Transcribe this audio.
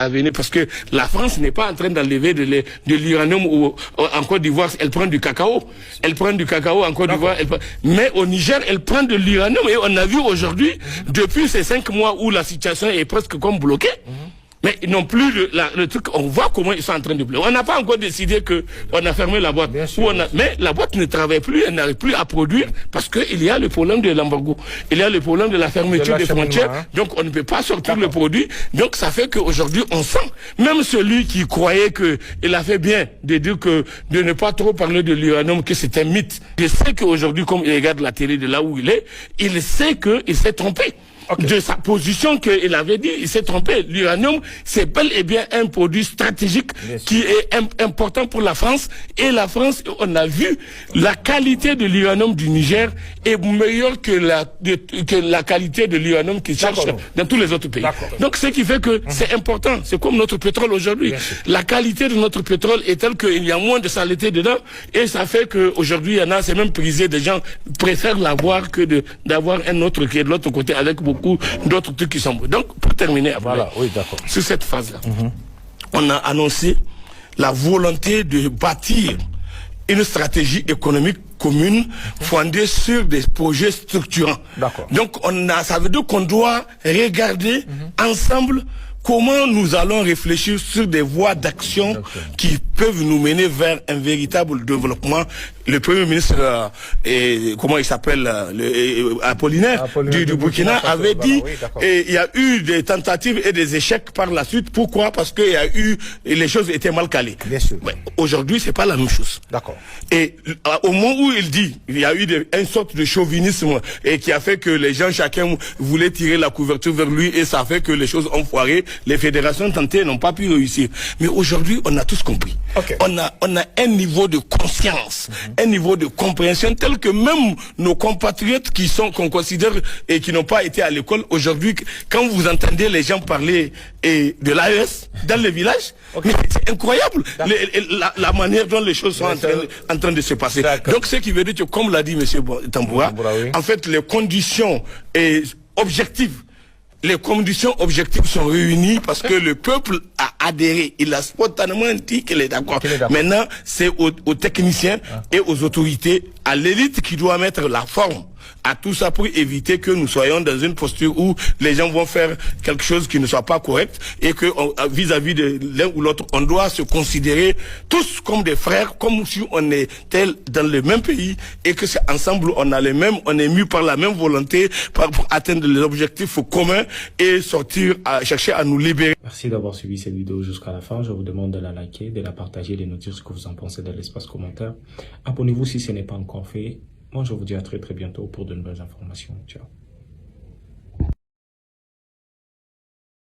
à venir, parce que la France n'est pas en train d'enlever de l'uranium en Côte d'Ivoire, elle prend du cacao. Elle prend du cacao en Côte d'Ivoire, mais au Niger, elle prend de l'uranium. Et on a vu aujourd'hui, depuis ces 5 mois où la situation est presque comme bloquée, mais ils n'ont plus le truc, on voit comment ils sont en train de pleurer. On n'a pas encore décidé que on a fermé la boîte. Mais la boîte ne travaille plus, elle n'arrive plus à produire parce qu'il y a le problème de l'embargo. Il y a le problème de la fermeture des frontières. Donc on ne peut pas sortir le produit. Donc ça fait qu'aujourd'hui on sent, même celui qui croyait qu'il a fait bien de dire que de ne pas trop parler de l'uranium, que c'est un mythe. Je sais qu'aujourd'hui, comme il regarde la télé de là où il est, il sait qu'il s'est trompé. De sa position qu'il avait dit, il s'est trompé. L'uranium, c'est bel et bien un produit stratégique qui est important pour la France. Et la France, on a vu la qualité de l'uranium du Niger est meilleure que la qualité de l'uranium qui cherche dans tous les autres pays. Donc, ce qui fait que c'est important. C'est comme notre pétrole aujourd'hui. La qualité de notre pétrole est telle qu'il y a moins de saleté dedans. Et ça fait qu'aujourd'hui, il y en a, c'est même prisé. Des gens préfèrent l'avoir que d'avoir un autre qui est de l'autre côté avec beaucoup d'autres trucs qui sont bons. Donc, pour terminer, sur cette phase-là, on a annoncé la volonté de bâtir une stratégie économique commune fondée sur des projets structurants. Donc, ça veut dire qu'on doit regarder ensemble comment nous allons réfléchir sur des voies d'action qui peuvent nous mener vers un véritable développement. Le Premier ministre, comment il s'appelle, Apollinaire du Burkina avait dit, et il y a eu des tentatives et des échecs par la suite. Pourquoi? Parce que les choses étaient mal calées. Aujourd'hui, c'est pas la même chose. Et au moment où il dit, il y a eu une sorte de chauvinisme et qui a fait que les gens, chacun voulait tirer la couverture vers lui et ça a fait que les choses ont foiré. Les fédérations tentées n'ont pas pu réussir. Mais aujourd'hui, on a tous compris. On a un niveau de conscience, un niveau de compréhension tel que même nos compatriotes qu'on considère et qui n'ont pas été à l'école aujourd'hui, quand vous entendez les gens parler de l'AES dans les villages, mais c'est incroyable la manière dont les choses sont en train de se passer. Donc ce qui veut dire que, comme l'a dit M. Tamboura, en fait les conditions objectives, les conditions objectives sont réunies parce que le peuple a adhéré. Il a spontanément dit qu'il est d'accord. Maintenant, c'est aux techniciens et aux autorités, à l'élite qui doit mettre la forme à tout ça pour éviter que nous soyons dans une posture où les gens vont faire quelque chose qui ne soit pas correct et que vis-à-vis de l'un ou l'autre, on doit se considérer tous comme des frères, comme si on était dans le même pays et que c'est ensemble on est mus par la même volonté pour atteindre les objectifs communs et chercher à nous libérer. Merci d'avoir suivi cette vidéo jusqu'à la fin. Je vous demande de la liker, de la partager, de nous dire ce que vous en pensez dans l'espace commentaire. Abonnez-vous si ce n'est pas encore fait. Moi, je vous dis à très bientôt pour de nouvelles informations. Ciao.